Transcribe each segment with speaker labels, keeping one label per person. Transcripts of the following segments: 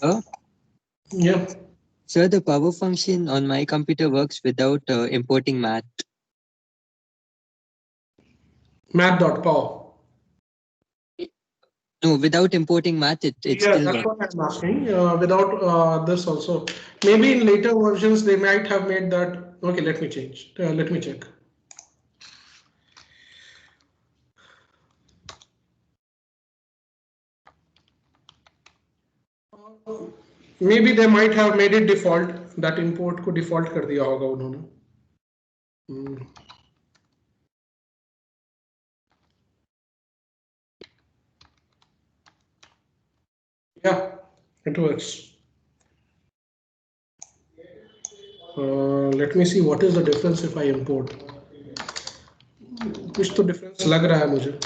Speaker 1: Oh,
Speaker 2: Yeah,
Speaker 1: so the power function on my computer works without importing math.
Speaker 2: math.pow.
Speaker 1: No, without importing math, it
Speaker 2: Yeah,
Speaker 1: still
Speaker 2: that's
Speaker 1: works.
Speaker 2: what I'm asking. Without this also, maybe in later versions they might have made that. Okay, let me change. Let me check. Maybe they might have made it default. That import को default कर दिया होगा उन्होंने. Hmm. Yeah, it works. Let me see what is the difference if I import. कुछ तो difference लग रहा है मुझे.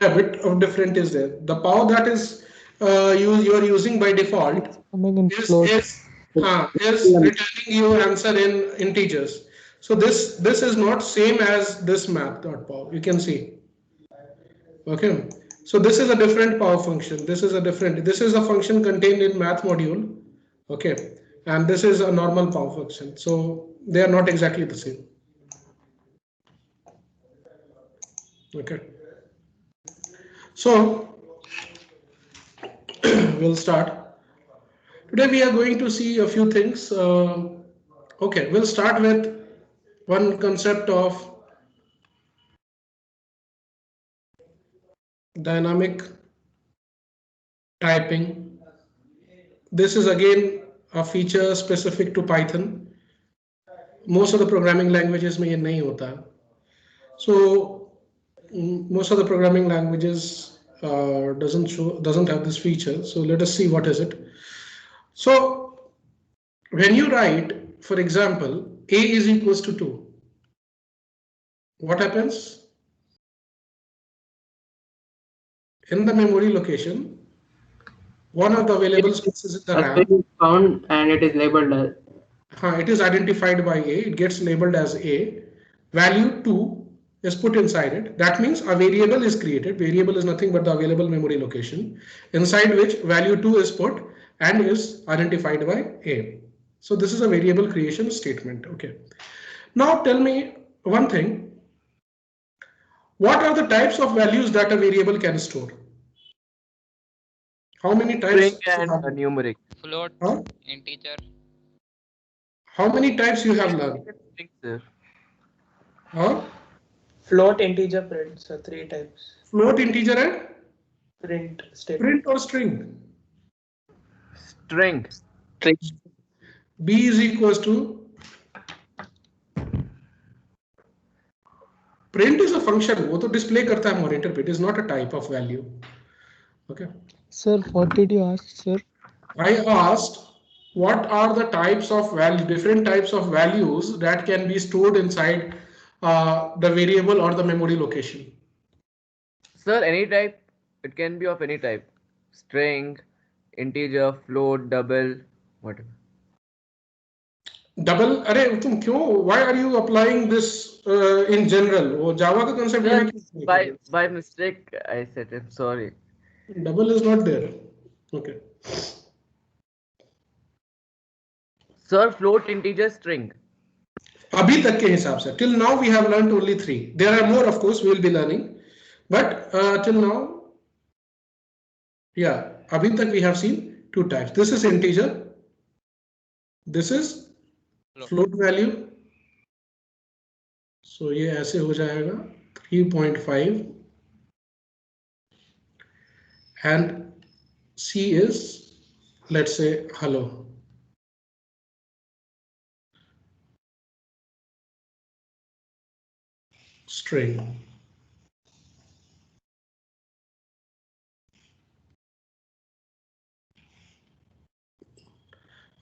Speaker 2: Yeah, a bit of different is there. The power that is you are using by default
Speaker 3: It's coming in
Speaker 2: is
Speaker 3: float.
Speaker 2: is returning you answer in integers. So this is not same as this math.power. You can see. Okay. So this is a different power function. This is a different. This is a function contained in math module. Okay. And this is a normal power function. So they are not exactly the same. Okay. So we'll start. Today we are going to see a few things. Okay, we'll start with one concept of dynamic typing. This is again a feature specific to Python. Most of the programming languages में ये नहीं होता. So most of the programming languages doesn't have this feature. So let us see what is it. So when you write, for example, a is equals to 2, what happens? In the memory location, one of the available spaces in the
Speaker 4: A string
Speaker 2: RAM,
Speaker 4: is found and it is labeled as.
Speaker 2: it is identified by A, it gets labeled as A, value 2 is put inside it. That means a variable is created. Variable is nothing but the available memory location, inside which value 2 is put and is identified by A. So this is a variable creation statement. Okay. Now tell me one thing. What are the types of values that a variable can store? How many types
Speaker 4: String
Speaker 2: you
Speaker 4: and
Speaker 2: have?
Speaker 4: a numeric.
Speaker 5: Float,
Speaker 2: Huh?
Speaker 5: integer.
Speaker 2: How many types you have learned?
Speaker 4: String, sir.
Speaker 2: Huh?
Speaker 3: Float, integer, print. So three types.
Speaker 2: Float, integer, and
Speaker 3: Print
Speaker 2: print
Speaker 3: statement.
Speaker 2: or string.
Speaker 4: String.
Speaker 2: B is equals to print is a function. वो तो display करता है monitor पे. It is not a type of value. Okay.
Speaker 3: Sir, what did you ask, sir?
Speaker 2: I asked what are the types of value, different types of values that can be stored inside the variable or the memory location.
Speaker 4: Sir, any type. It can be of any type. String, integer, float, double, whatever.
Speaker 2: Double, अरे तुम क्यों? Why are you applying this in general? वो Java का concept
Speaker 4: Sir,
Speaker 2: यहाँ क्यों apply कर रहे
Speaker 4: by mistake I said it. Sorry.
Speaker 2: हो? Double is not there. Okay.
Speaker 4: Sir, float, integer, string.
Speaker 2: अभी तक के हिसाब से till now we have learned only 3. There are more, of course, we will be learning, but till now, yeah, अभी तक we have seen 2 types. This is integer, this is float value. So ये ऐसे हो जाएगा 3.5 and C is, let's say, hello. String.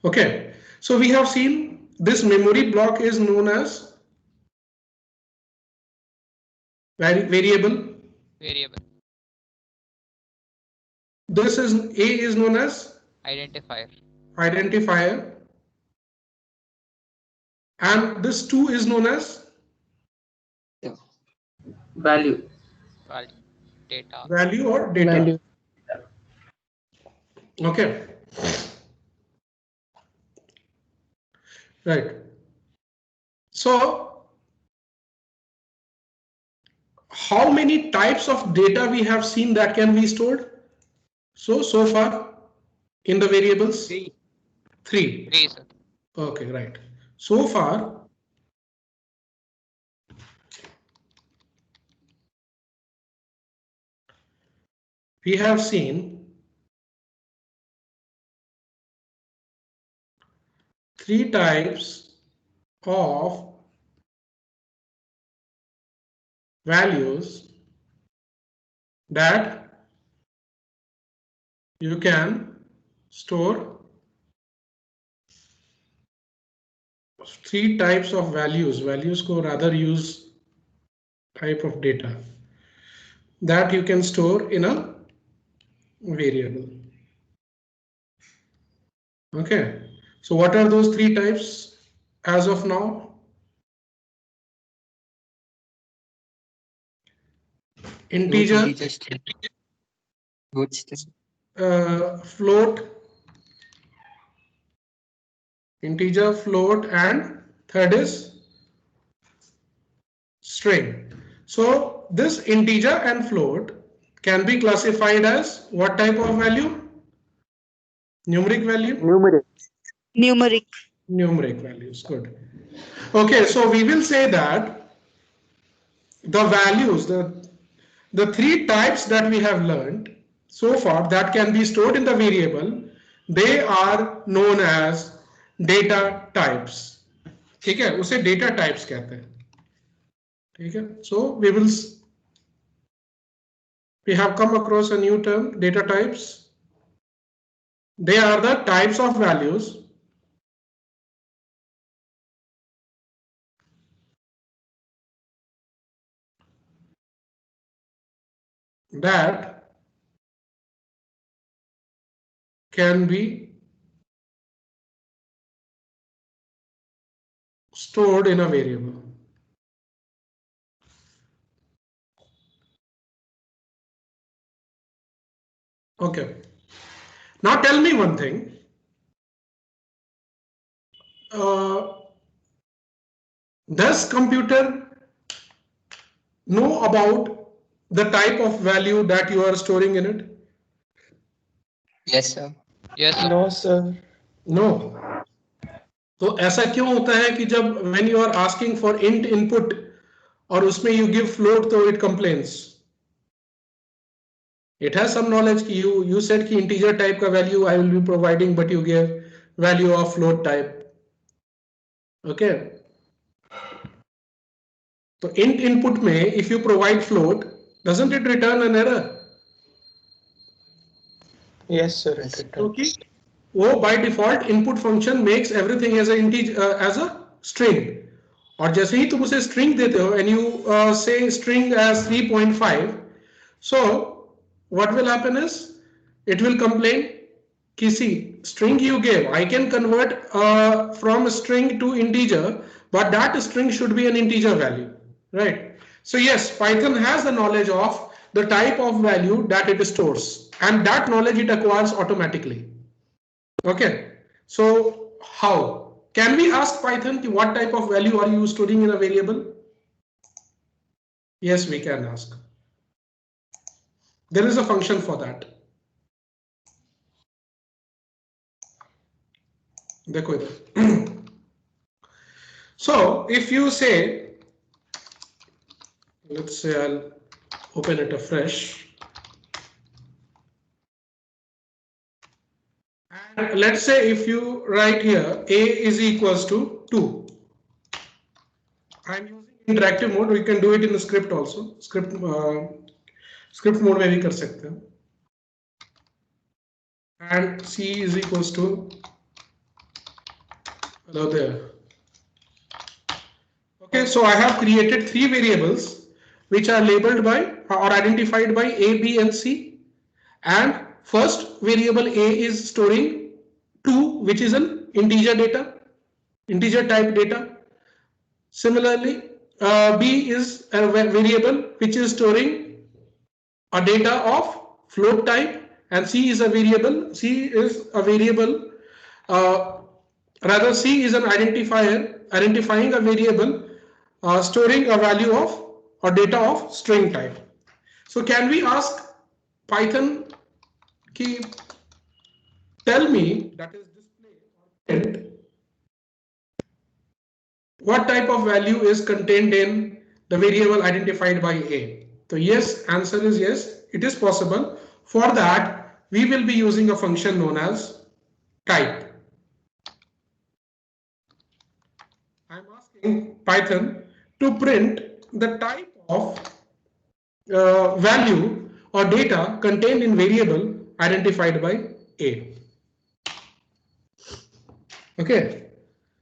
Speaker 2: Okay, so we have seen this memory block is known as variable.
Speaker 5: Variable.
Speaker 2: This is A is known as
Speaker 5: Identifier.
Speaker 2: identifier. And this 2 is known as
Speaker 3: Value.
Speaker 5: Data.
Speaker 2: value or data.
Speaker 3: Value.
Speaker 2: Okay. Right. So how many types of data we have seen that can be stored? So far in the variables?
Speaker 4: 3.
Speaker 2: 3.
Speaker 5: 3, sir.
Speaker 2: Okay, right. So far, we have seen 3 types of values that you can store. 3 types of values. Values को rather use type of data that you can store in a variable. Okay. So what are those 3 types as of now? Integer,
Speaker 1: string, float string,
Speaker 2: float, integer, float, and third is string. So this integer and float can be classified as what type of value? Numeric value?
Speaker 6: Numeric.
Speaker 2: Numeric values. Good. Okay, so we will say that the values, the 3 types that we have learned so far that can be stored in the variable, they are known as data types. ठीक है, उसे data types कहते हैं. ठीक है, so we have come across a new term, data types. They are the types of values that can be stored in a variable. Okay. Now tell me one thing. Does computer know about the type of value that you are storing in it?
Speaker 1: yes sir,
Speaker 5: Yes, sir.
Speaker 3: No, sir.
Speaker 2: No. तो ऐसा क्यों होता है कि जब when you are asking for int input और उसमें you give float तो it complains? It has some knowledge कि you said कि integer type का value I will be providing but you gave value of float type. Okay. तो int input में if you provide float, doesn't it return an error?
Speaker 3: Yes, sir.
Speaker 1: Yes.
Speaker 3: It
Speaker 2: क्योंकि
Speaker 3: returns.
Speaker 2: वो by default input function makes everything as a integer as a string. और जैसे ही तुम उसे string देते हो and you say string as 3.5, so what will happen is it will complain कि see string you gave, I can convert from string to integer, but that string should be an integer value, right? So yes, Python has the knowledge of the type of value that it stores, and that knowledge it acquires automatically. Okay, so how can we ask Python what type of value are you storing in a variable? Yes, we can ask. There is a function for that. देखो इधर. So if you say, let's say I'll open it afresh. And let's say if you write here a is equals to 2. I'm using interactive mode. We can do it in the script also. Script mode में भी कर सकते हैं. And c is equals to, hello there. Okay, so I have created 3 variables which are labeled by or identified by a, b, and c. And first variable a is storing 2, which is an integer data, integer type data. Similarly, B is a variable which is storing a data of float type, and C is a variable. C is a variable. Rather, C is an identifier identifying a variable storing a value of or data of string type. So, can we ask Python ki tell me, that is display or print, what type of value is contained in the variable identified by A? So yes, answer is yes, it is possible. For that, we will be using a function known as type. I'm asking Python to print the type of value or data contained in variable identified by A. Okay.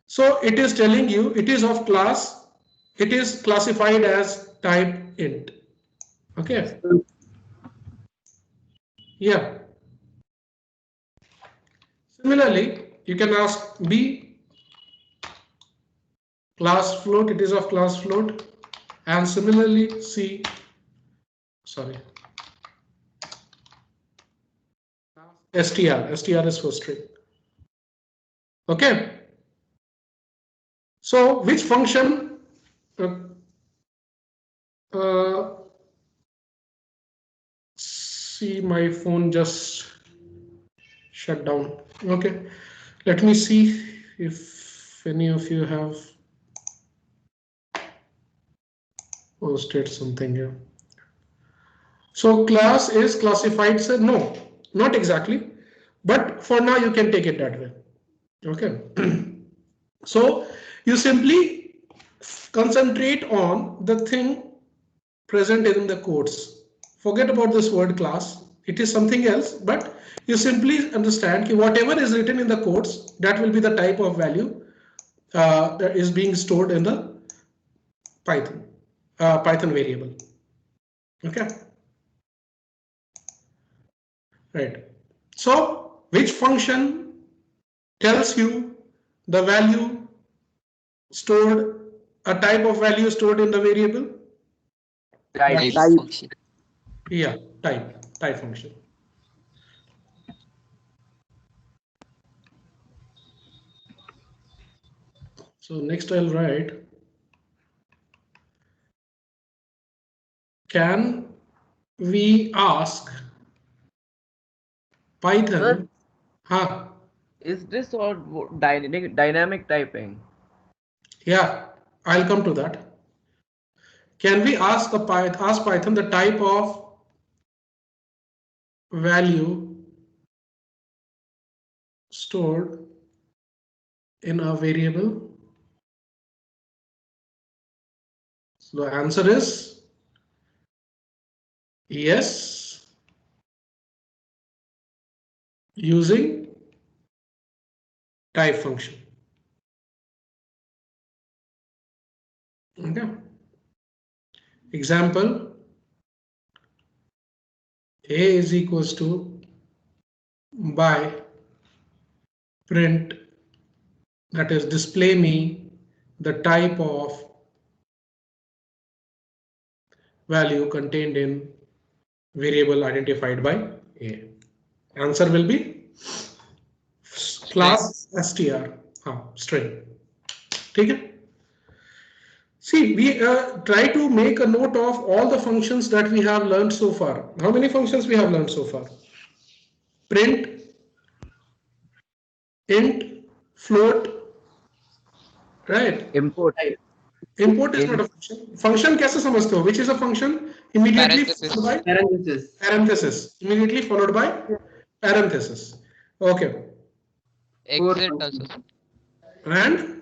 Speaker 2: So it is telling you it is of class, it is classified as type int. Okay. Yeah. Similarly, you can ask B, class float, it is of class float, and similarly C, sorry, str is for string. Okay. So which function see, my phone just shut down. Okay, let me see if any of you have posted something here. So class is classified, sir? No, not exactly, but for now you can take it that way. Okay. So you simply concentrate on the thing present in the codes. Forget about this word class. It is something else, but you simply understand that whatever is written in the codes, that will be the type of value that is being stored in the Python variable. Okay. Right. So which function tells you the value stored, a type of value stored in the variable?
Speaker 1: Type function.
Speaker 2: Yeah, type function. So next I'll write, can we ask Python? Huh?
Speaker 4: Is this all dynamic typing?
Speaker 2: Yeah, I'll come to that. Can we ask Python the type of value stored in a variable? So the answer is yes, using type function. Okay. Example, A is equals to by print, that is display me the type of value contained in variable identified by A. Answer will be class str, string. Okay. See, we try to make a note of all the functions that we have learned so far. How many functions we have learned so far? Print, int, float, right?
Speaker 4: Import.
Speaker 2: Import is not a function. Function कैसे समझते हो? Which is a function immediately followed by parenthesis. Immediately followed by parenthesis. Okay.
Speaker 5: Exit also, sir.
Speaker 2: And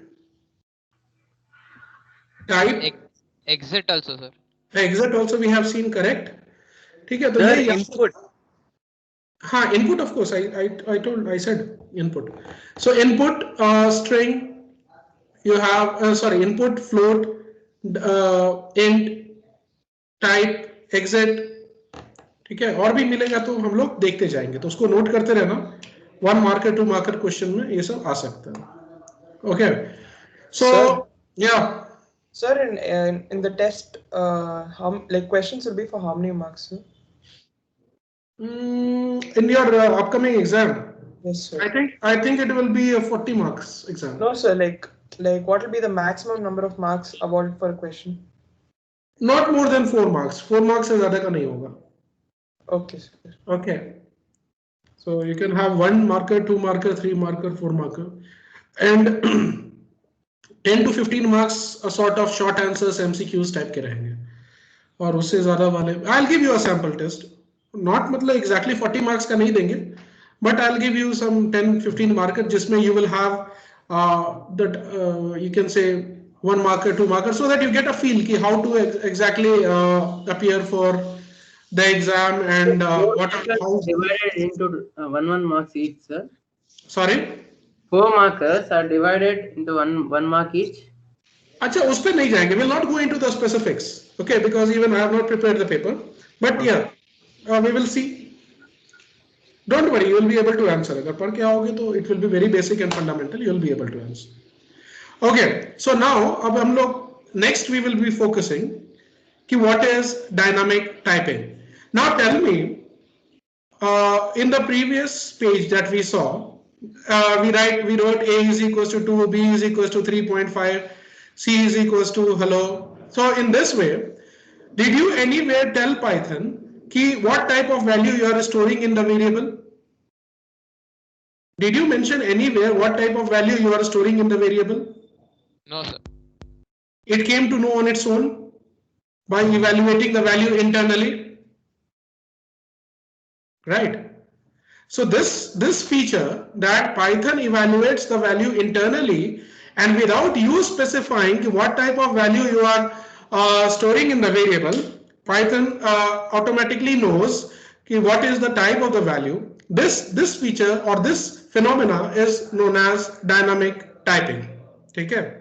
Speaker 2: type.
Speaker 5: Exit also, sir.
Speaker 2: Exit also we have seen, correct. ठीक है, तो
Speaker 4: Sir,
Speaker 2: ये
Speaker 4: input.
Speaker 2: हाँ, input of course. I said input. So input string. You have sorry, input, float, int, type, exit. ठीक है, और भी मिलेगा तो हम लोग देखते जाएंगे, तो उसको नोट करते रहना. 1 marker 2 marker क्वेश्चन में ये सब आ सकता है. Okay. So yeah.
Speaker 3: Sir, in the test, like questions will be for how many marks, sir?
Speaker 2: In your upcoming exam,
Speaker 3: Yes, sir.
Speaker 2: I think it will be a 40 marks exam.
Speaker 3: No, sir. Like what will be the maximum number of marks awarded for a question?
Speaker 2: Not more than 4 marks. 4 marks से ज़्यादा का नहीं होगा.
Speaker 3: Okay, sir.
Speaker 2: Okay. So you can have 1 marker, 2 marker, 3 marker, 4 marker, and 10 to 15 marks a sort of short answers MCQs type के रहेंगे. और उससे ज़्यादा वाले I'll give you a sample test. Not मतलब exactly 40 marks का नहीं देंगे, but I'll give you some 10-15 marker जिसमें you will have that you can say 1 marker, 2 marker, so that you get a feel कि how to exactly appear for the exam and what how
Speaker 7: divided into 1 marks each, sir.
Speaker 2: sorry
Speaker 7: 4 markers are divided into one mark each.
Speaker 2: अच्छा उस पे नहीं जाएंगे. We'll not go into the specifics, okay, because even I have not prepared the paper, but yeah, we will see. Don't worry, you will be able to answer. अगर पढ़ के आओगे तो it will be very basic and fundamental. You will be able to answer. Okay, so now अब हम लोग next we will be focusing कि what is dynamic typing. Now tell me, in the previous page that we saw, we wrote A is equals to 2, B is equals to 3.5, C is equals to hello. So in this way, did you anywhere tell Python कि what type of value you are storing in the variable? Did you mention anywhere what type of value you are storing in the variable?
Speaker 5: No, sir.
Speaker 2: It came to know on its own by evaluating the value internally, right? So this feature that Python evaluates the value internally and without you specifying what type of value you are storing in the variable, Python automatically knows what is the type of the value. This feature or this phenomena is known as dynamic typing. Okay.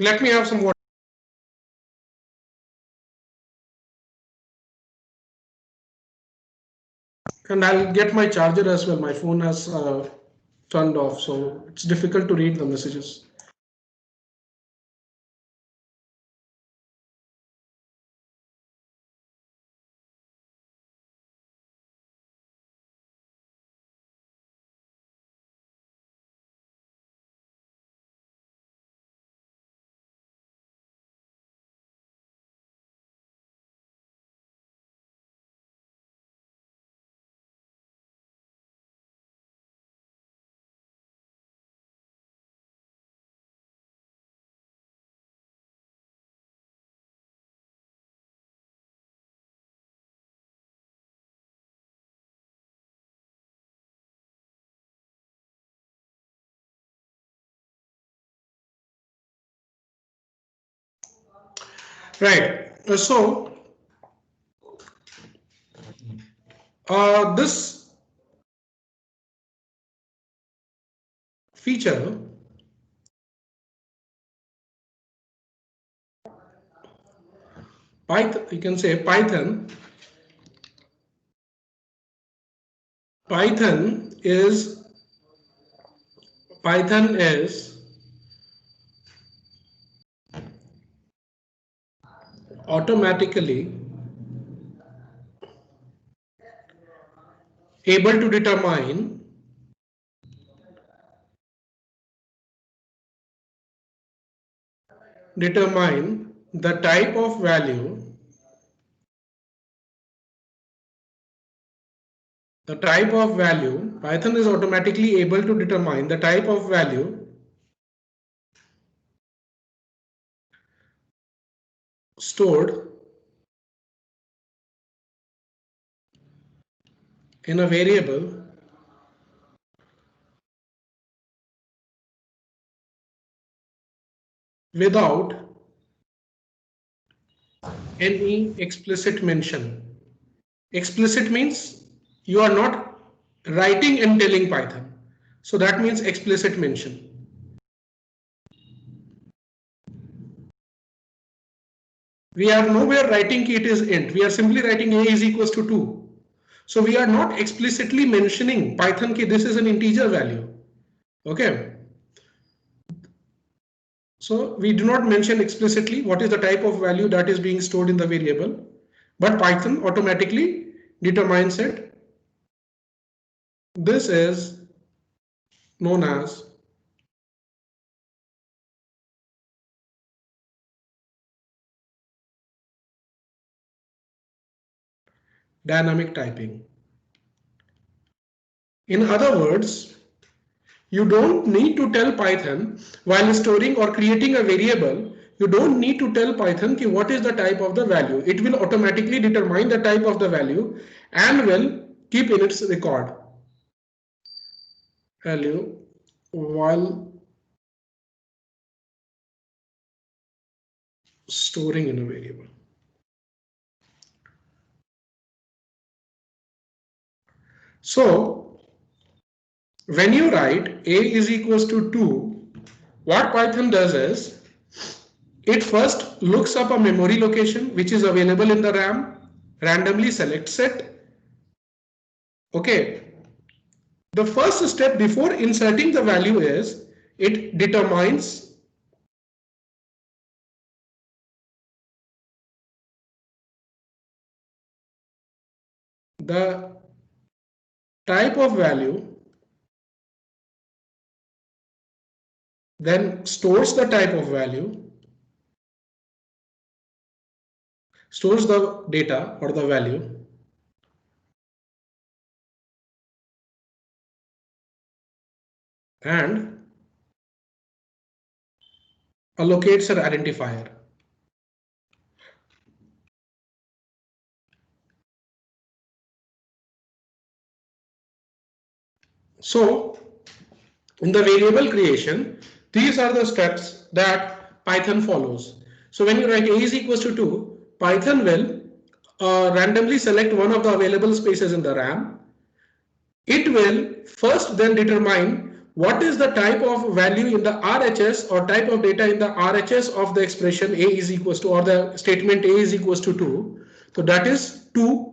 Speaker 2: Let me have some water. And I'll get my charger as well. My phone has turned off, so it's difficult to read the messages. Right. So this feature Python, you can say Python is automatically able to determine the type of value Python is automatically able to determine the type of value stored in a variable without any explicit mention. Explicit means you are not writing and telling Python. So that means explicit mention. We are nowhere writing it is int. We are simply writing a is equals to 2. So we are not explicitly mentioning Python ki this is an integer value. Okay. So we do not mention explicitly what is the type of value that is being stored in the variable, but Python automatically determines it. This is known as dynamic typing. In other words, you don't need to tell Python while storing or creating a variable, you don't need to tell Python what is the type of the value. It will automatically determine the type of the value and will keep in its record value while storing in a variable. So when you write a is equals to 2, what Python does is it first looks up a memory location which is available in the RAM, randomly selects it. Okay. The first step before inserting the value is it determines the type of value, then stores the type of value, stores the data or the value, and allocates an identifier. So in the variable creation, these are the steps that Python follows. So when you write a is equals to 2, Python will randomly select one of the available spaces in the RAM. It will first then determine what is the type of value in the RHS or type of data in the RHS of the expression a is equals to, or the statement a is equals to 2. So that is 2.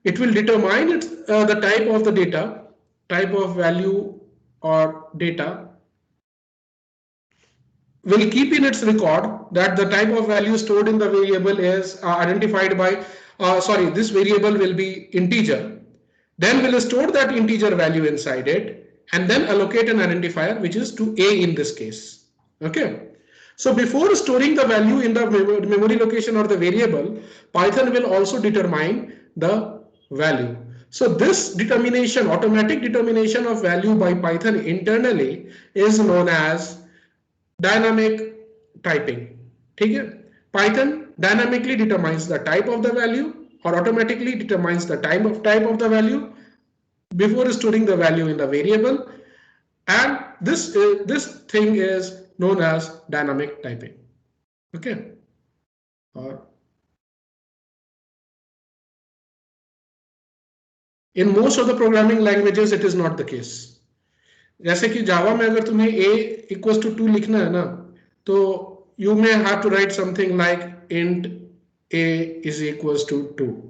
Speaker 2: It will determine the type of the data, type of value or data, will keep in its record that the type of value stored in the variable is identified by, this variable will be integer. Then we'll store that integer value inside it and then allocate an identifier which is to a in this case. Okay. So before storing the value in the memory location or the variable, Python will also determine the value. So this determination, automatic determination of value by Python internally is known as dynamic typing. Okay? Python dynamically determines the type of the value or automatically determines the type of the value before storing the value in the variable, and this thing is known as dynamic typing. Okay. In most of the programming languages it is not the case. जैसे कि जावा में अगर तुम्हें a equals to 2 लिखना है ना, तो you may have to write something like int a is equals to 2.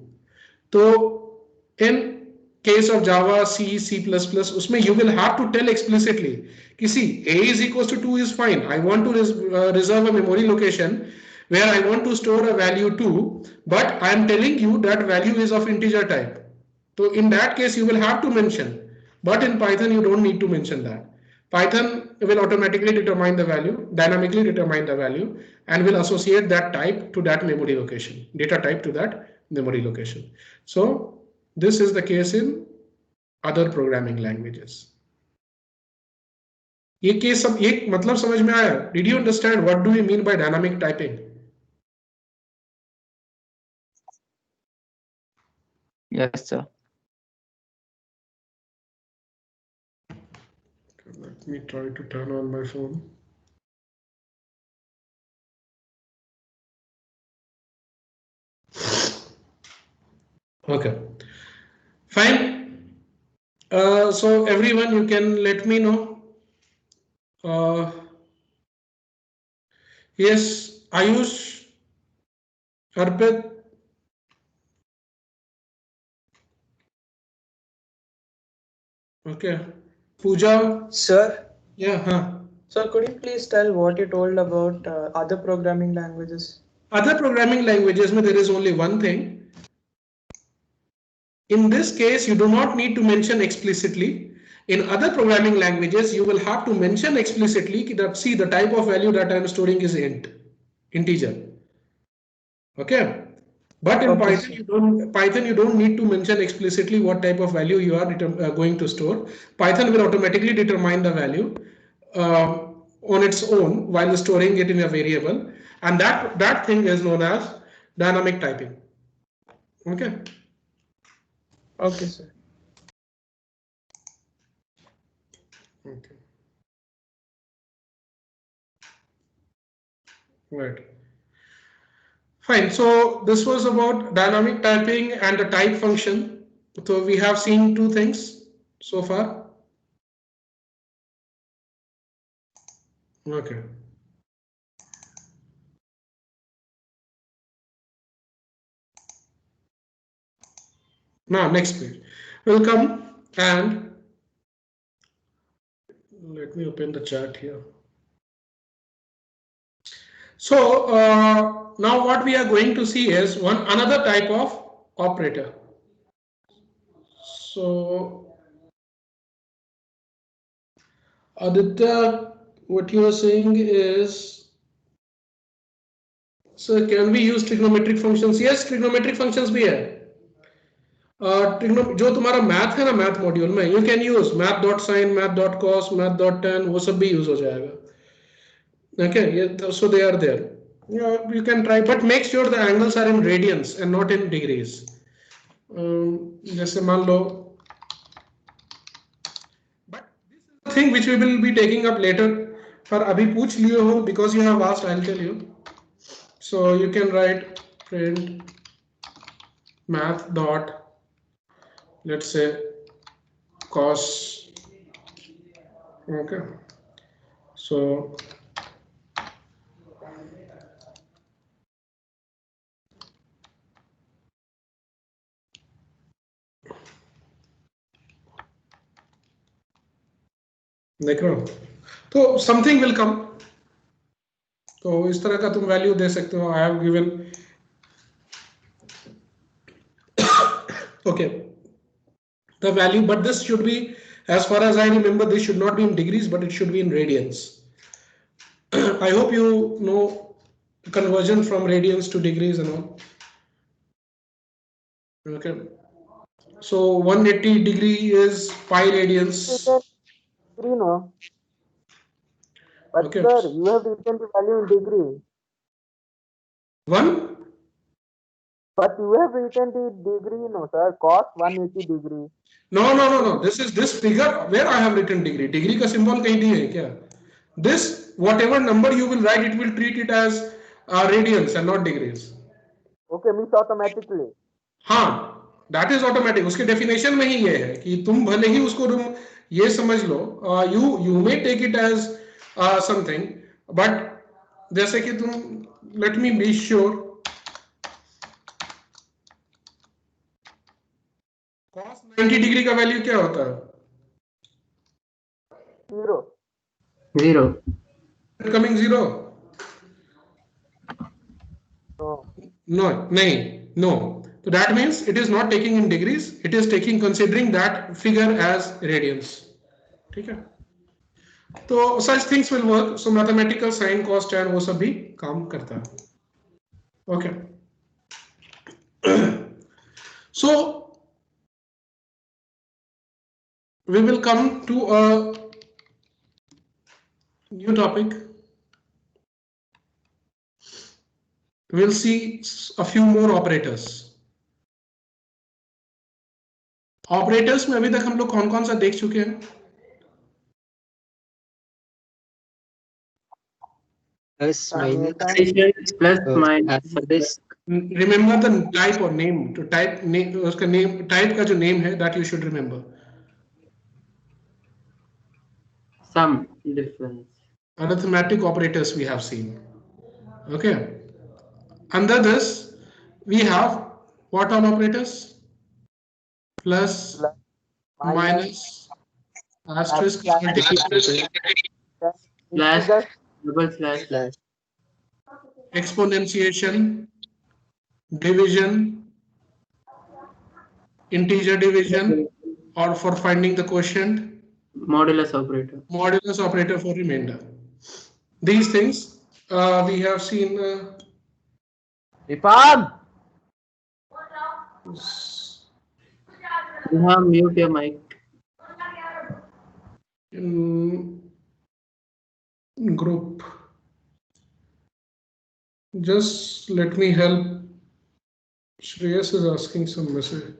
Speaker 2: तो in case of Java, C, C++, उसमें you will have to tell explicitly कि see a is equals to 2 is fine. I want to reserve a memory location where I want to store a value 2, but I am telling you that value is of integer type. So in that case you will have to mention, but in Python you don't need to mention that. Python will automatically determine the value, dynamically determine the value, and will associate that type to that memory location, data type to that memory location. So this is the case in other programming languages. ये case सब एक मतलब समझ में आया? Did you understand what do we mean by dynamic typing?
Speaker 1: Yes, sir.
Speaker 2: Let me try to turn on my phone. Okay, fine. So everyone, you can let me know. Yes, Ayush, Arpit. Okay, Pooja.
Speaker 3: Sir,
Speaker 2: Yeah, huh.
Speaker 3: So could you please tell what you told about other programming languages?
Speaker 2: Other programming languages, there is only one thing. In this case, you do not need to mention explicitly. In other programming languages, you will have to mention explicitly that see the type of value that I am storing is integer. Okay. But in Python, you don't need to mention explicitly what type of value you are going to store. Python will automatically determine the value on its own while storing it in a variable, and that thing is known as dynamic typing. Okay.
Speaker 3: Okay, sir.
Speaker 2: Okay. Right. Fine. So this was about dynamic typing and the type function. So we have seen two things so far. Okay. Now next page. We'll come and let me open the chat here. So now what we are going to see is another type of operator. So Aditya, what you are saying is, so can we use trigonometric functions? Yes, trigonometric functions भी है. जो तुम्हारा math है ना, math module में you can use math dot sine, math dot cos, math dot tan, वो सब भी यूज हो जाएगा. Okay, so they are there. You can try, but make sure the angles are in radians and not in degrees. जैसे मान लो, but this is the thing which we will be taking up later. पर अभी पूछ लियो हो, because you have asked, I'll tell you. So you can write print math dot, let's say, cos. Okay, so देख रहे हो, तो something will come. तो इस तरह का तुम वैल्यू दे सकते हो. I have given, okay, the value, but this should be, as far as I remember, this should not be in degrees, but it should be in radians. I hope you know conversion from radians to degrees and all. Okay, so 180 degree is pi radians.
Speaker 8: No. But
Speaker 2: Okay.
Speaker 8: sir, you have written the value in degree.
Speaker 2: One?
Speaker 8: But you have written the degree, no sir, cos 180 degree.
Speaker 2: No. This is this figure where I have written degree. Degree का symbol कहीं दिए है क्या? This, whatever number you will write, it will treat it as radians and not degrees.
Speaker 8: Okay, means automatically.
Speaker 2: हाँ, that is automatic. उसके definition में ही ये है कि तुम भले ही उसको ये समझ लो, you may take it as something, but जैसे कि तुम, let me be sure, cos 90 degree का वैल्यू क्या होता है?
Speaker 7: 0.
Speaker 2: Coming 0?
Speaker 8: No.
Speaker 2: No. So that means it is not taking in degrees, it is taking, considering that figure as radians. ठीक है? तो such things will work. So mathematical sin, cos, tan वो सब भी काम करता है. Okay. So we will come to a new topic. We'll see a few more operators. Operators में अभी तक हम लोग कौन कौन सा देख चुके हैं?
Speaker 1: Plus, minus,
Speaker 7: Addition, plus, minus.
Speaker 1: asterisk,
Speaker 2: Remember the type or name. To type name, उसका name, type का जो name है, that you should remember.
Speaker 7: Sum, difference.
Speaker 2: Arithmetic operators we have seen. Okay. Under this, we have what all operators? Plus, minus, asterisk, multiplication.
Speaker 7: Slash,
Speaker 8: Integer.
Speaker 7: double slash.
Speaker 1: Slash.
Speaker 2: exponentiation, division, integer division, or for finding the quotient,
Speaker 7: Modulus operator.
Speaker 2: modulus operator for remainder. These things we have seen.
Speaker 4: Ifam!
Speaker 7: You have mute your mic.
Speaker 2: In group. Just let me help. Shreyas is asking some message.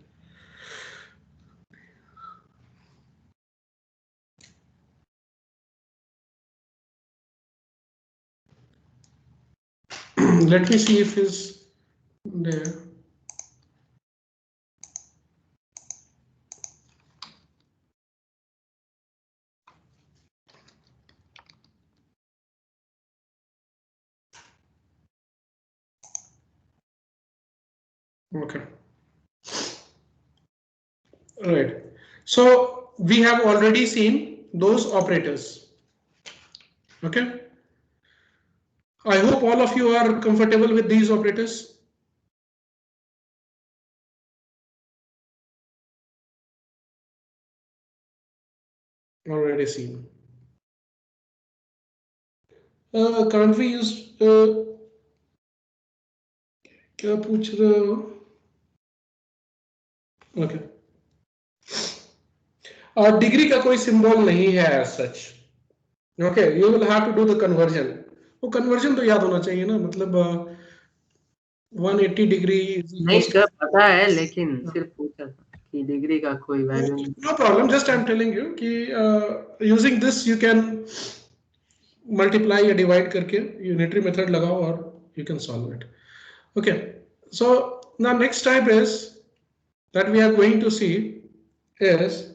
Speaker 2: Let me see if he's there. Okay. All right. So we have already seen those operators. Okay. I hope all of you are comfortable with these operators. Already seen. Can't we use क्या पूछ रहे हो? Okay. Degree का कोई symbol नहीं है as such. Okay, you will have to do the conversion. वो conversion तो याद होना चाहिए ना, मतलब 180 डिग्री.
Speaker 7: नहीं सर पता है लेकिन सिर्फ पूछा था कि डिग्री का कोई वैल्यू नहीं.
Speaker 2: No problem. Just I'm telling you कि using this you can multiply या divide करके unitary method लगाओ और you can solve it. Okay. So now next type is that we are going to see is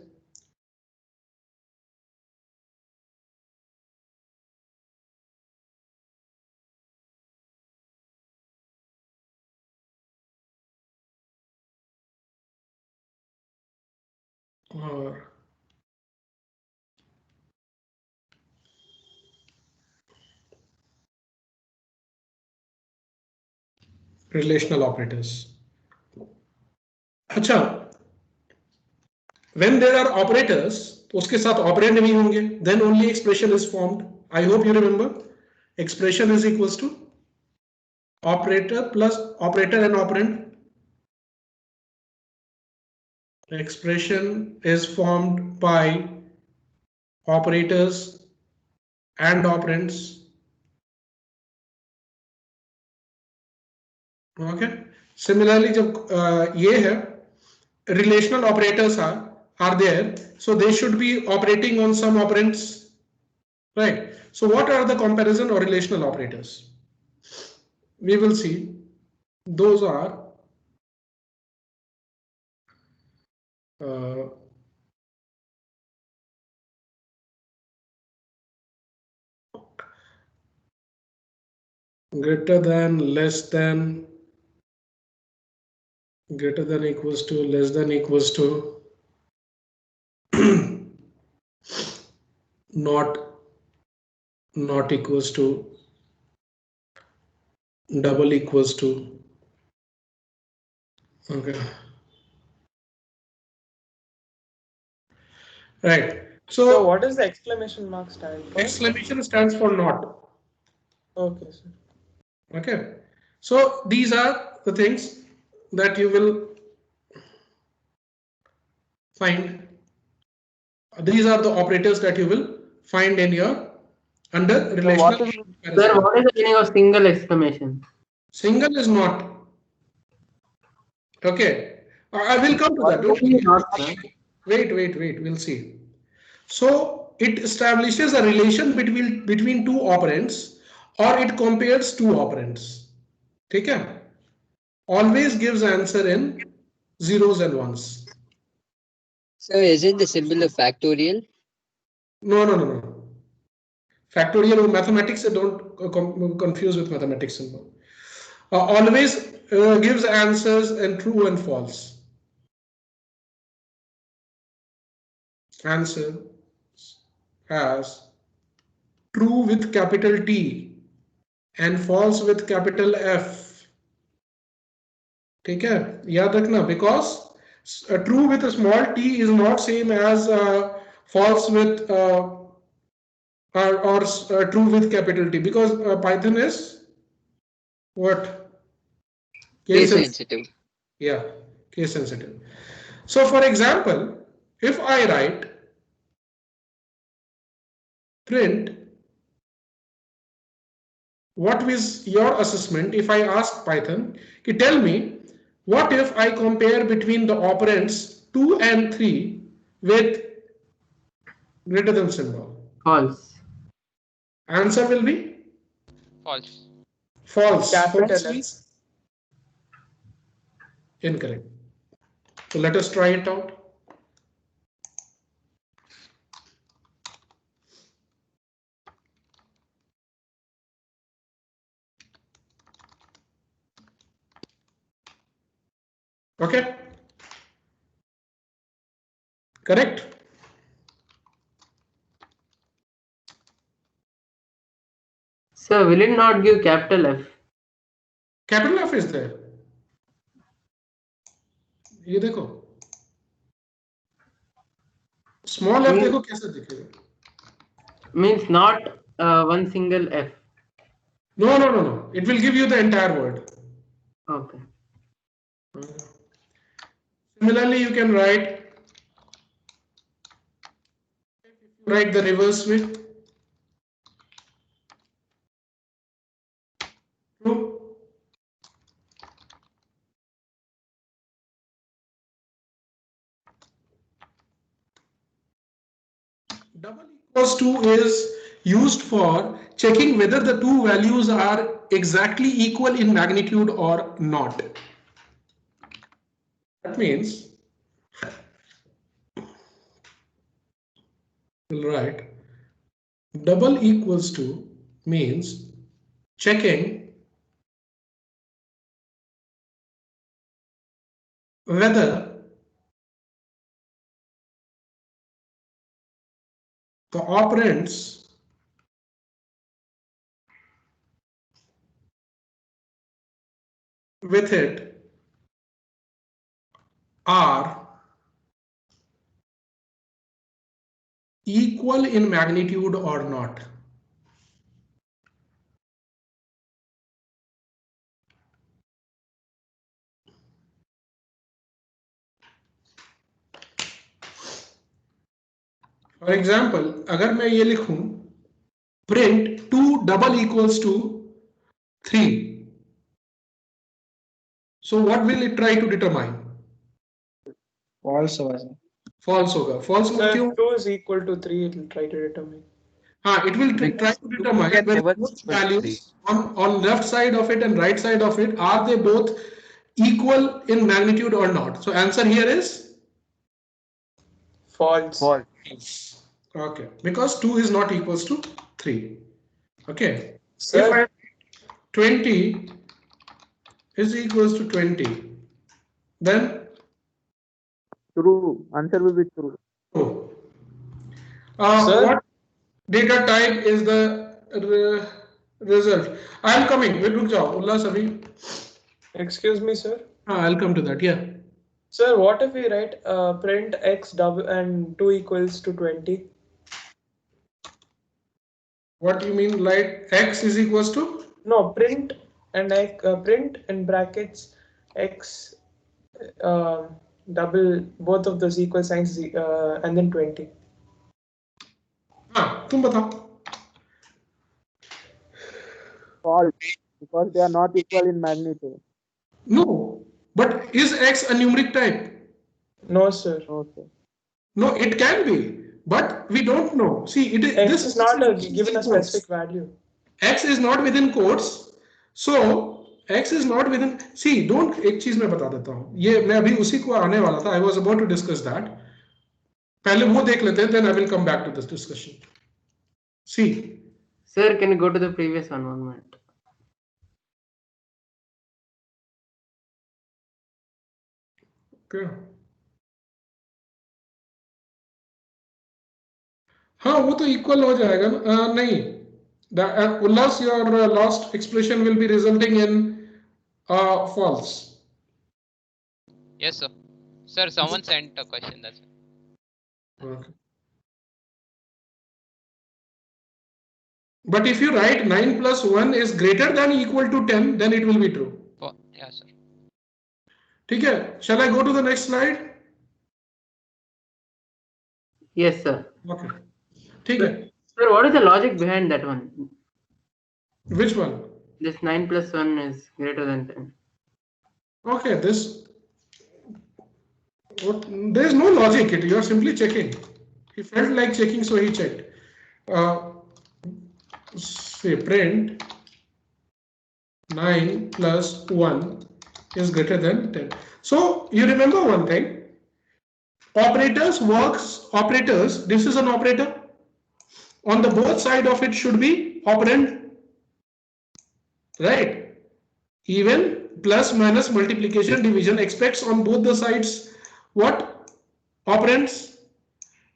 Speaker 2: relational operators. अच्छा, when there are operators, तो उसके साथ operand भी होंगे, then only expression is formed. I hope you remember. Expression is equals to operator plus operator and operand. Expression is formed by operators and operands. Okay. Similarly, जब ये है relational operators are there, so they should be operating on some operands, right? So what are the comparison or relational operators? We will see. Those are greater than, less than, greater than equals to, less than equals to, not equals to, double equals to. Okay. Right.
Speaker 3: So what does the exclamation mark stand for?
Speaker 2: Exclamation stands for not.
Speaker 3: Okay, sir.
Speaker 2: Okay. So these are the things that you will find. These are the operators that you will find in your under relational.
Speaker 7: Sir, what is the meaning of single exclamation?
Speaker 2: Single is not. Okay. I will come to that. Don't
Speaker 7: Not, sir.
Speaker 2: Wait. We'll see. So it establishes a relation between two operands, or it compares two operands. ठीक है? Always gives answer in zeros and ones.
Speaker 1: So isn't the symbol a factorial?
Speaker 2: No. Factorial mathematics, don't confuse with mathematics symbol. Always gives answers in true and false. Answer has true with capital T and false with capital F. ठीक है, याद रखना, because true with a small t is not same as false with or true with capital T, because Python is what?
Speaker 1: Case sensitive.
Speaker 2: Yeah, case sensitive. So for example, if I write print, what is your assessment if I ask Python, tell me what if I compare between the operands 2 and 3 with greater than symbol?
Speaker 7: False.
Speaker 2: Answer will be
Speaker 5: False.
Speaker 2: false.
Speaker 3: Capital
Speaker 2: False
Speaker 3: F.
Speaker 2: means incorrect. So let us try it out. Okay. Correct.
Speaker 7: Sir, will it not give capital F?
Speaker 2: Capital F is there. ये देखो, small f देखो कैसे दिखेगा.
Speaker 7: Means not one single F.
Speaker 2: No, no, no, no. It will give you the entire word.
Speaker 7: Okay.
Speaker 2: Similarly, you can write the reverse way. True. Double equals to is used for checking whether the two values are exactly equal in magnitude or not. That means we'll write double equals to means checking whether the operands with it are equal in magnitude or not. For example, अगर मैं ये लिखूं print 2 double equals to 3, so what will it try to determine?
Speaker 8: False होगा.
Speaker 2: False होगा. False
Speaker 3: Sir,
Speaker 2: क्यों?
Speaker 3: 2 is equal to 3, it will try to determine.
Speaker 2: हाँ, it will try
Speaker 4: Because
Speaker 2: to determine
Speaker 4: can
Speaker 2: whether
Speaker 4: never
Speaker 2: both
Speaker 4: equal
Speaker 2: values on left side of it and right side of it, are they both equal in magnitude or not? So answer here is
Speaker 3: False.
Speaker 4: false.
Speaker 2: okay, because 2 is not equals to 3. Okay.
Speaker 3: Sir,
Speaker 2: If I 20 is equals to 20, then
Speaker 8: True. Answer will be true.
Speaker 2: oh.
Speaker 3: Sir?
Speaker 2: What data type is the result? I am coming. Wait, रुक जाओ. उल्लास अभी.
Speaker 3: excuse me, sir.
Speaker 2: I'll come to that. Yeah.
Speaker 3: Sir, what if we write print x double and 2 equals to 20?
Speaker 2: What do you mean? Like x is equals to?
Speaker 3: No, print and print in brackets x double, both of those equal signs and then 20.
Speaker 2: हाँ, तुम बताओ.
Speaker 8: False. Because they are not equal in magnitude.
Speaker 2: No, but is x a numeric type?
Speaker 3: No, sir.
Speaker 8: No, sir.
Speaker 2: No, it can be, but we don't know. See, it is
Speaker 3: X
Speaker 2: this
Speaker 3: is not given a
Speaker 2: quotes.
Speaker 3: specific value.
Speaker 2: X is not within quotes, so x is not within. See, don't. एक चीज मैं बता देता हूँ. ये मैं अभी उसी को आने वाला था. I was about to discuss that. पहले वो देख लेते हैं, then I will come back to this discussion. See.
Speaker 7: Sir, can you go to the previous one 1 minute?
Speaker 2: Okay. हाँ, वो तो इक्वल हो जाएगा ना. नहीं, Ullas, your last expression will be resulting in false.
Speaker 5: Yes, sir. Sir, someone sent a question. That's it.
Speaker 2: Okay. But if you write 9 plus 1 is greater than equal to 10, then it will be true.
Speaker 5: Yeah, sir.
Speaker 2: Okay. Shall I go to the next slide?
Speaker 7: Yes, sir.
Speaker 2: Okay. Okay.
Speaker 7: Sir, what is the logic behind that one?
Speaker 2: Which one?
Speaker 7: This 9 plus 1 is greater than 10.
Speaker 2: Okay, this. There is no logic. You are simply checking. He felt like checking, so he checked. Say print 9 plus 1 is greater than 10. So you remember one thing. Operators, this is an operator. On the both side of it should be operand, right? Even, plus, minus, multiplication, division expects on both the sides what? Operands.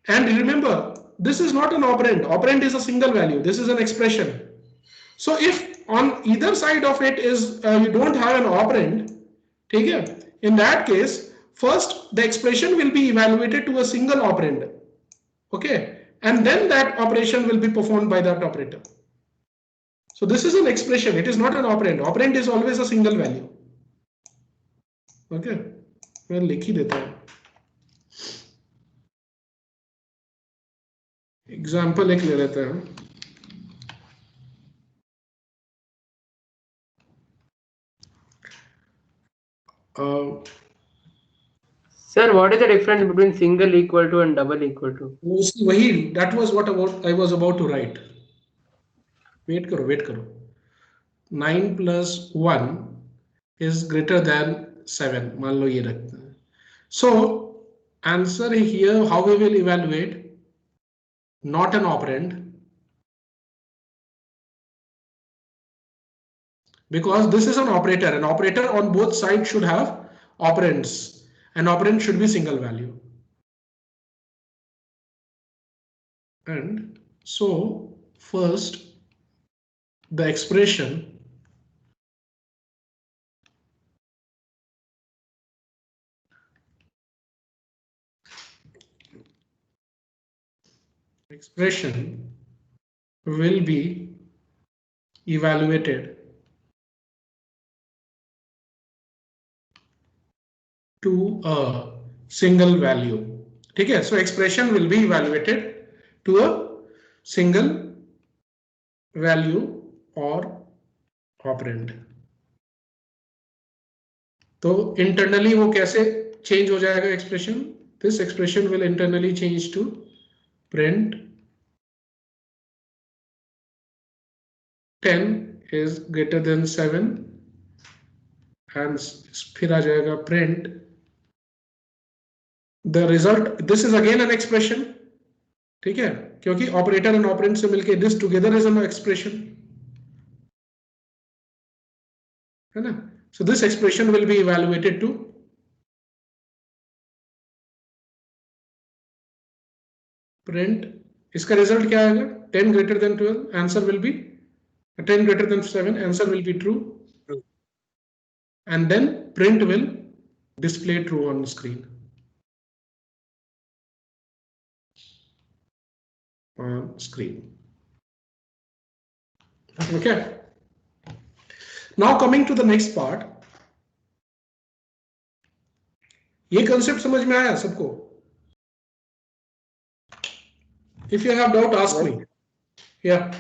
Speaker 2: And remember, this is not an operand. Operand is a single value. This is an expression. So if on either side of it is you don't have an operand, okay, in that case, first the expression will be evaluated to a single operand, okay, and then that operation will be performed by that operator. So this is an expression, it is not an operand. Operand is always a single value. Okay, मैं लिख ही देता हूँ. Example एक ले लेते हैं.
Speaker 7: Sir, what is the difference between single equal to and double equal to?
Speaker 2: That was what I was about to write. Wait karo. 9 plus 1 is greater than 7. मान लो ये रखते हैं. So answer here, how we will evaluate? Not an operand. Because this is an operator. An operator on both sides should have operands. An operand should be single value. And so first the expression will be evaluated to a single value. Okay, so expression will be evaluated to a single value or operand. तो internally वो कैसे change हो जाएगा expression? This expression will internally change to print 10 is greater than 7 and फिर आ जाएगा print the result. This is again an expression, ठीक है, क्योंकि operator and operand से मिलके this together is an expression, है ना? So this expression will be evaluated to print. इसका result क्या आएगा? 10 greater than 12. Answer will be 10 greater than 7. Answer will be true. And then print will display true on the screen. Okay. Now coming to the next part. ये concept समझ में आया सबको? If you have doubt, ask me. Yeah.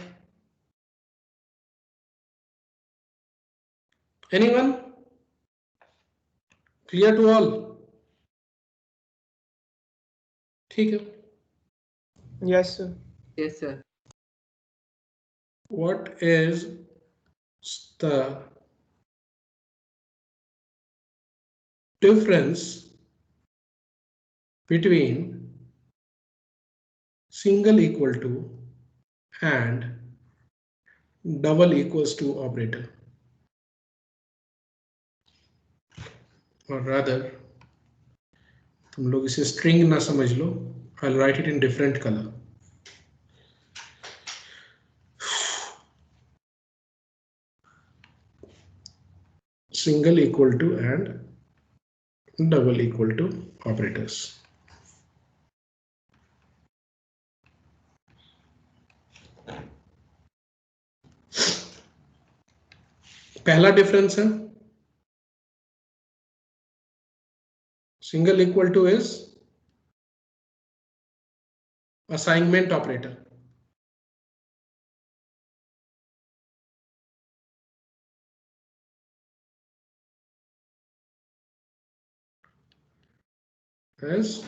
Speaker 2: Anyone? Clear to all? ठीक है.
Speaker 3: Yes, sir.
Speaker 7: Yes, sir.
Speaker 2: What is the difference between single equal to and double equals to operator? Or rather, तुम लोग इसे string ना समझ लो. I'll write it in different color. single equal to and double equal to operators. पहला difference है single equal to is assignment operator. As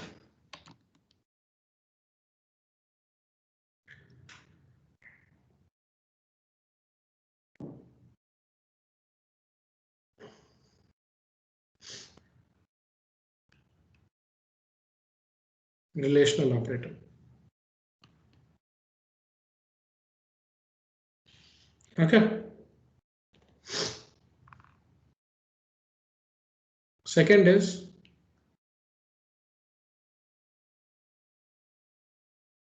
Speaker 2: relational operator. Okay. Second is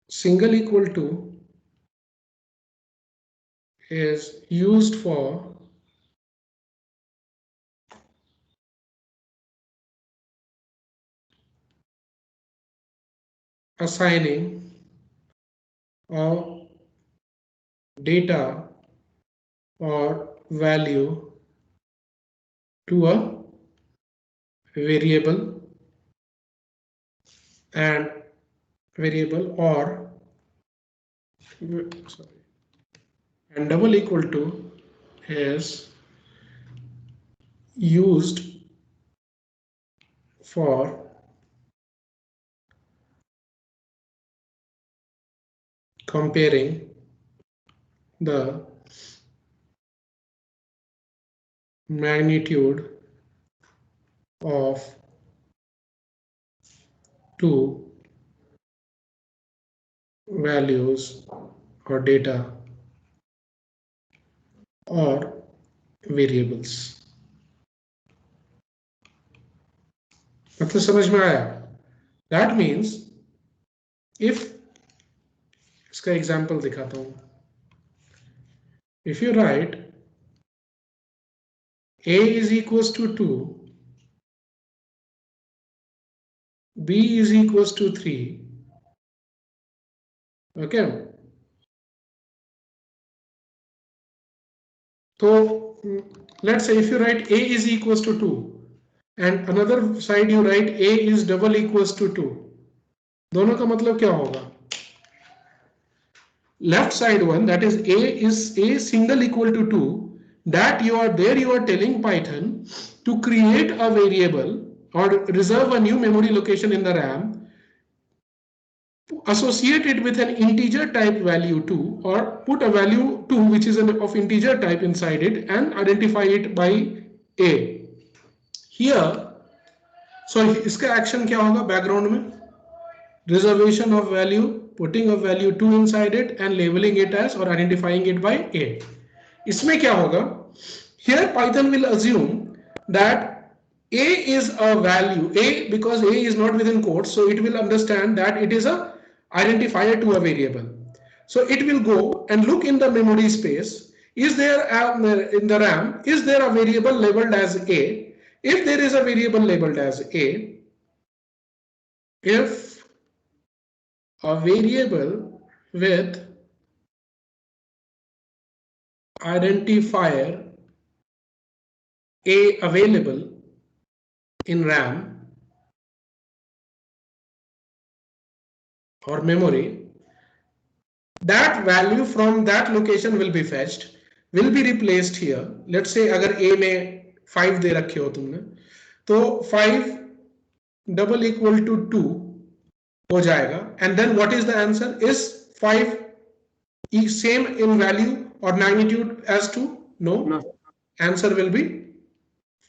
Speaker 2: single equal to is used for assigning of data or value to a variable and variable or and double equal to is used for comparing the magnitude of two values or data or variables. मतलब समझ में आया? That means if इसका example दिखाता हूं. If you write a is equals to 2, b is equals to 3, okay, so let's say if you write a is equals to 2 and another side you write a is double equals to 2, दोनों का मतलब क्या होगा? Left side one, that is a single equal to 2, that you are telling Python to create a variable or reserve a new memory location in the RAM, associate it with an integer type value 2 or put a value 2 which is of integer type inside it and identify it by a. Here, so इसका action क्या होगा background में? Reservation of value, putting a value 2 inside it and labeling it as or identifying it by a. इसमें क्या होगा? Here Python will assume that a is a value, a because a is not within quotes, so it will understand that it is a identifier to a variable. So it will go and look in the memory space. Is there in the RAM, is there a variable labeled as a? If there is a variable labeled as a, if a variable with identifier a available in RAM or memory, that value from that location will be fetched, will be replaced here. Let's say अगर a में 5 दे रखे हो तुमने, तो 5 double equal to 2 हो जाएगा, and then what is the answer? Is 5 same in value or magnitude as 2? No. Answer will be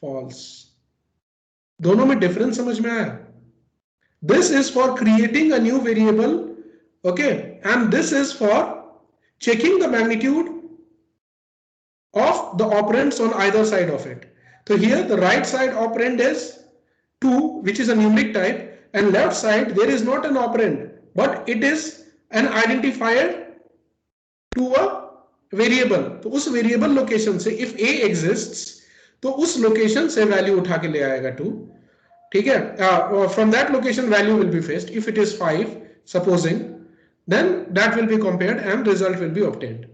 Speaker 2: false. दोनों में difference समझ में आया? This is for creating a new variable, okay, and this is for checking the magnitude of the operands on either side of it. So here the right side operand is 2, which is a numeric type, and left side there is not an operand, but it is an identifier to a variable. तो उस variable location से if a exists, तो उस location से value उठा के ले आएगा 2, ठीक है. From that location value will be fetched. If it is 5, supposing, then that will be compared and result will be obtained.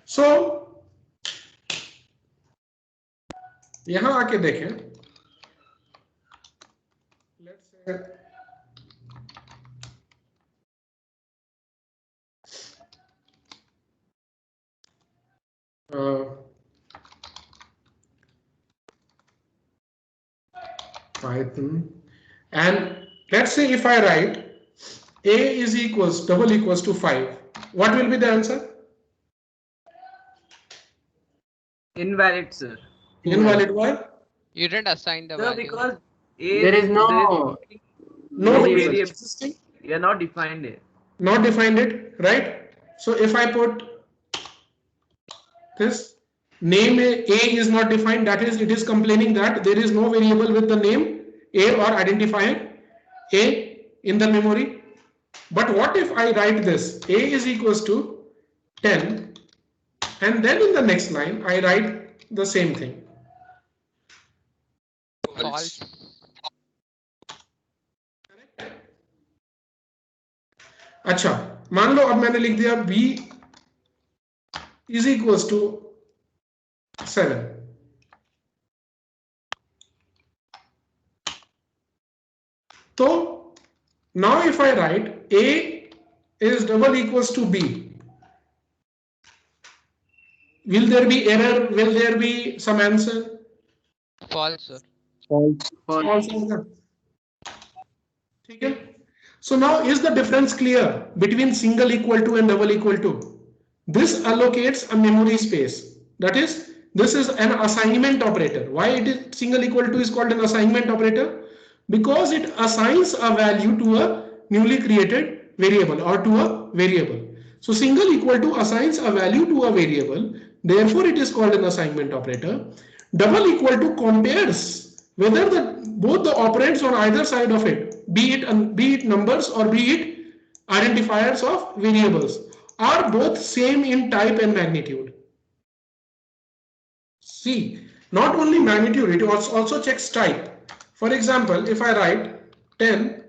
Speaker 2: So यहां आके देखें, let's say Python, and let's say if I write a is double equals to 5, what will be the answer?
Speaker 4: Invalid, sir.
Speaker 2: Invalid. Why?
Speaker 5: You didn't assign the
Speaker 4: Sir,
Speaker 5: value.
Speaker 4: because
Speaker 7: There is no
Speaker 2: No
Speaker 7: variable.
Speaker 2: variable existing,
Speaker 4: we are not defined it.
Speaker 2: not defined it, right? So if I put this name a is not defined, that is, it is complaining that there is no variable with the name a or identifier a in the memory. But what if I write this a is equals to 10, and then in the next line I write the same thing?
Speaker 5: False.
Speaker 2: अच्छा, मान लो अब मैंने लिख दिया b is equals to 7. So now if I write a is double equals to b, will there be error? Will there be some answer?
Speaker 5: False, sir.
Speaker 2: False होगा. ठीक है. So now is the difference clear between single equal to and double equal to? This allocates a memory space. That is, this is an assignment operator. Why it is single equal to is called an assignment operator? Because it assigns a value to a newly created variable or to a variable. So single equal to assigns a value to a variable. Therefore, it is called an assignment operator. Double equal to compares whether both the operands on either side of it, be it numbers or be it identifiers of variables, are both same in type and magnitude. See, not only magnitude, it also checks type. For example, if I write 10,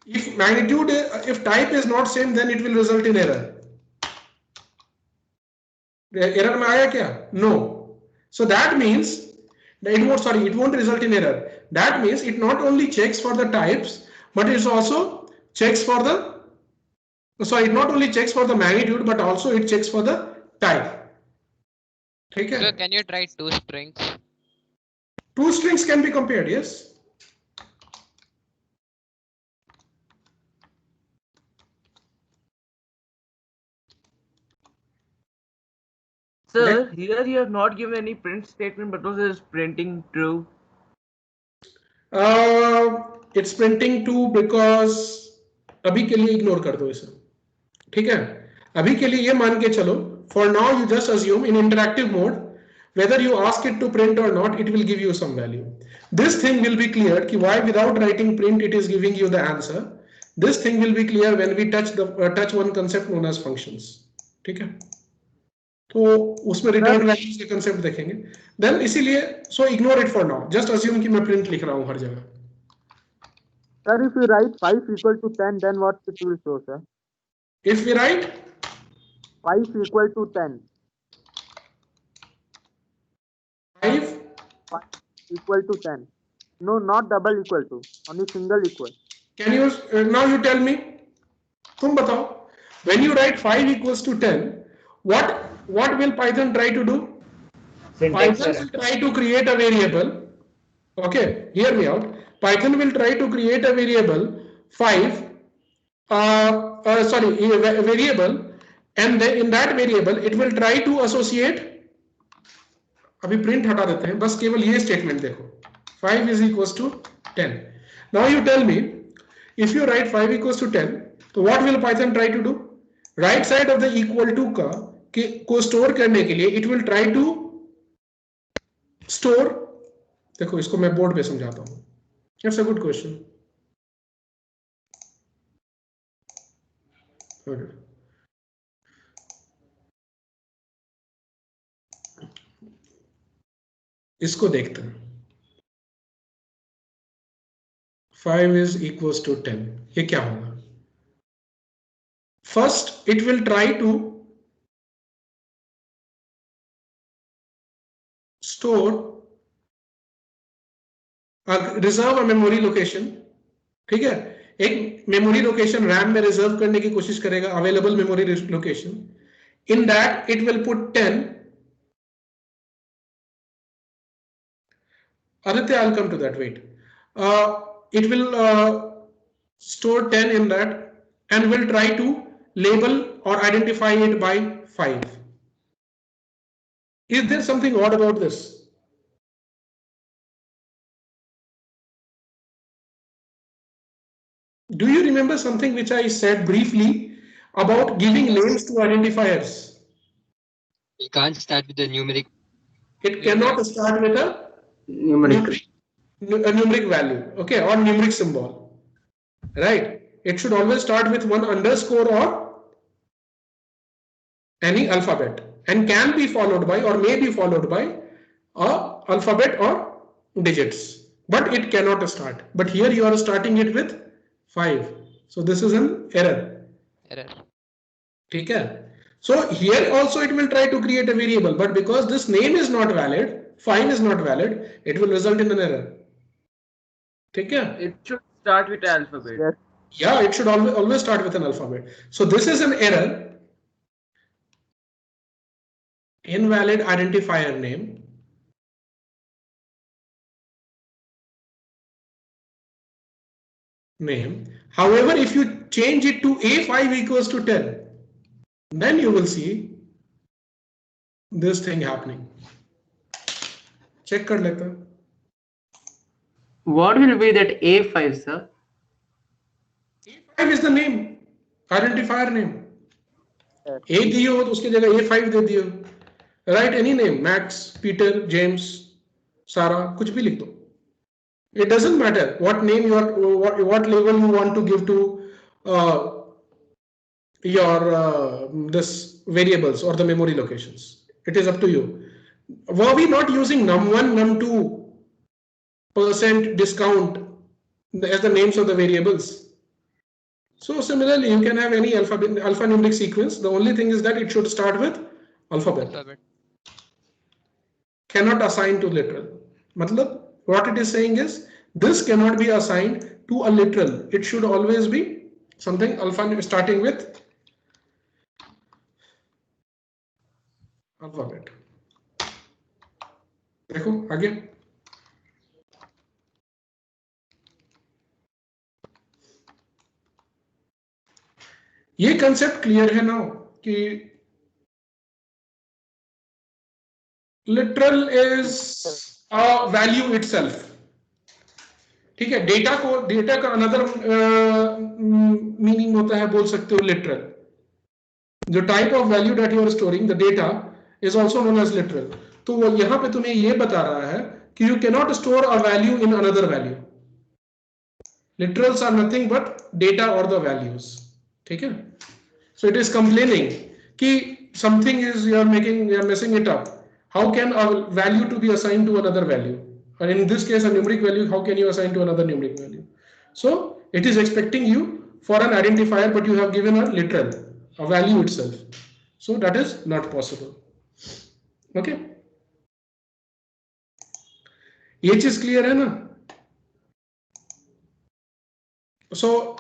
Speaker 2: if magnitude, if type is not same, then it will result in error. Error में आया क्या? No. So that means it won't result in error. That means it not only checks for the types, but it also checks for the, it not only checks for the magnitude, but also it checks for the type. ठीक है?
Speaker 5: Sir, can you try 2 strings?
Speaker 2: 2 strings can be compared, yes.
Speaker 4: Sir, here you have not given any print statement, but also is printing true.
Speaker 2: It's printing true because अभी के लिए ignore कर दो इसे. ठीक है? अभी के लिए ये मान के चलो. For now, you just assume in interactive mode, whether you ask it to print or not, it will give you some value. This thing will be cleared कि why without writing print it is giving you the answer. This thing will be clear when we touch one concept known as functions. ठीक है? तो उसमें return values के concept देखेंगे. Then इसीलिए so ignore it for now. Just assume कि मैं print लिख रहा हूं हर जगह.
Speaker 8: Sir, if you write 5 equal to 10, then what it will show, sir?
Speaker 2: If we write
Speaker 8: 5 equal to 10.
Speaker 2: 5
Speaker 8: equal to 10. No, not double equal to, only single equal.
Speaker 2: Can you now you tell me? तुम बताओ. When you write 5 equals to 10, what will Python try to do? Python will try to create a variable. Okay, hear me out. Python will try to create a variable 5. A variable, and then in that variable it will try to associate. अभी print हटा देते हैं, बस केवल ये statement देखो. 5 is equals to 10. Now you tell me, if you write 5 equals to 10, तो what will Python try to do? Right side of the equal to को स्टोर करने के लिए it will try to store. देखो इसको मैं board पे समझाता हूँ. That's a good question. Okay. इसको देखते हैं. 5 is equals to 10. ये क्या होगा? First, it will try to store reserve a memory location. ठीक है, एक मेमोरी लोकेशन रैम में रिजर्व करने की कोशिश करेगा, available memory location. In that it will put 10. Aditya, I'll come to that. Wait. It will store 10 in that and will try to label or identify it by 5. Is there something odd about this? Do you remember something which I said briefly about giving names to identifiers?
Speaker 1: We can't start with the numeric.
Speaker 2: It cannot start with a numeric value, okay, or numeric symbol, right? It should always start with one underscore or any alphabet, and can be followed by or may be followed by a alphabet or digits, but it cannot start. But here you are starting it with 5, so this is an error. ठीक है? So here also it will try to create a variable, but because this name is not valid, 5 is not valid, it will result in an error. ठीक है?
Speaker 4: It should start with alphabet.
Speaker 8: Yes.
Speaker 2: Yeah, it should always start with an alphabet. So this is an error. Invalid identifier name. However, if you change it to A5 equals to 10, then you will see this thing happening. Check कर लेते हैं.
Speaker 7: What will be that A5, sir?
Speaker 2: A5 is the name, identifier name. A दियो तो उसकी जगह A5 दे दियो. Write any name, Max, Peter, James, Sarah, कुछ भी लिख दो. It doesn't matter what name you are, what label you want to give to your this variables or the memory locations. It is up to you. Were we not using num1, num2, % discount as the names of the variables? So similarly, you can have any alphanumeric sequence. The only thing is that it should start with alphabet. Cannot assign to literal. Matlab, what it is saying is this cannot be assigned to a literal. It should always be something starting with alphabet. देखो आगे. ये concept clear है ना कि literal is a value itself. ठीक है, data का another meaning होता है, बोल सकते हो literal. The type of value that you are storing, the data, is also known as literal. तो वो यहाँ पे तुम्हें ये बता रहा है कि you cannot store a value in another value. Literals are nothing but data or the values. ठीक है? So it is complaining कि something is you are messing it up. How can a value to be assigned to another value? And in this case, a numeric value, how can you assign to another numeric value? So it is expecting you for an identifier, but you have given a literal, a value itself. So that is not possible. Okay. ये चीज clear है ना? So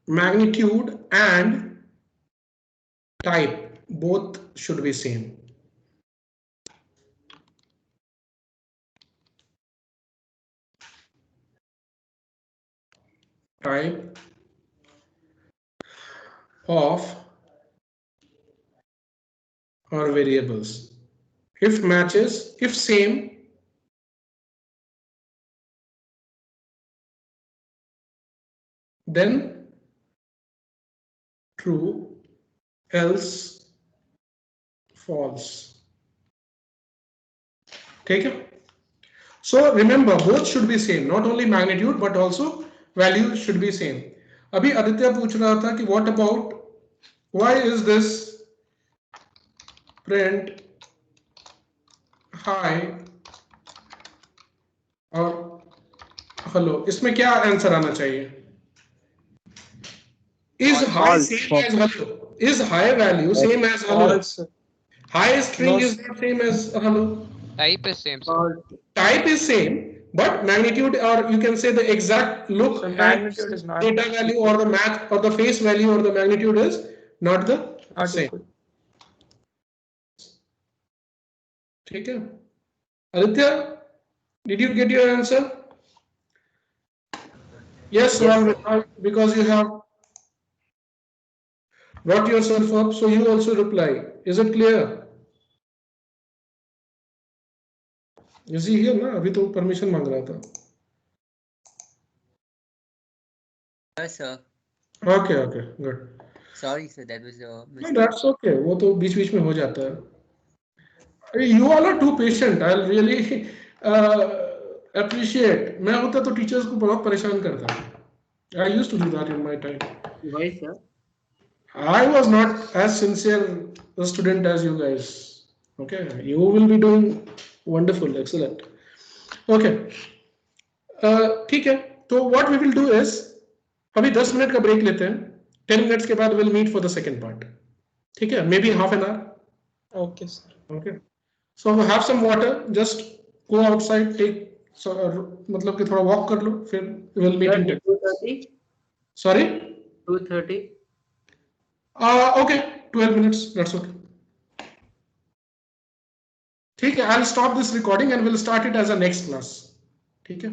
Speaker 2: magnitude and type both should be same. Type of or variables. If matches, if same, then true, else false. ठीक है? So remember, both should be same, not only magnitude but also value should be same. अभी आदित्य पूछ रहा था कि what about, why is this print हाय और hello, इसमें क्या आंसर आना चाहिए? Is high same as hello? Is high value same as hello?
Speaker 3: False.
Speaker 2: High string
Speaker 3: No,
Speaker 2: is not same as hello.
Speaker 5: Type is same, sir.
Speaker 7: False.
Speaker 2: Type is same, but magnitude, or you can say the exact look
Speaker 3: So
Speaker 2: at
Speaker 3: magnitude is not
Speaker 2: data value or the math or the face value or the magnitude is not the
Speaker 3: not
Speaker 2: same.
Speaker 3: equal.
Speaker 2: ठीक है? Aditya, did you get your answer? Yes, Ram, because you have brought yourself up, so you also reply. Is it clear? Is he here ना? अभी तो permission मांग रहा था.
Speaker 1: Yes, sir.
Speaker 2: Okay, okay, good.
Speaker 1: Sorry, sir. That was a
Speaker 2: No,
Speaker 1: mistake.
Speaker 2: that's okay. वो तो बीच-बीच में हो जाता है. You all are too patient. I'll really appreciate. मैं होता तो teachers को बहुत परेशान करता. I used to do that in my time.
Speaker 7: Why, sir?
Speaker 2: I was not as sincere a student as you guys. Okay, you will be doing wonderful, excellent. Okay, ठीक है. तो what we will do is अभी 10 minute का break लेते हैं. 10 minutes के बाद we'll meet for the second part. ठीक है, maybe half an hour.
Speaker 3: Okay, sir.
Speaker 2: Okay, so have some water. Just go outside, take मतलब कि थोड़ा walk कर लो. फिर we'll meet in 10.
Speaker 7: 2:30.
Speaker 2: Sorry.
Speaker 7: 2:30.
Speaker 2: Okay, 12 minutes. That's okay. ठीक है, I'll stop this recording and we'll start it as a next class. ठीक है.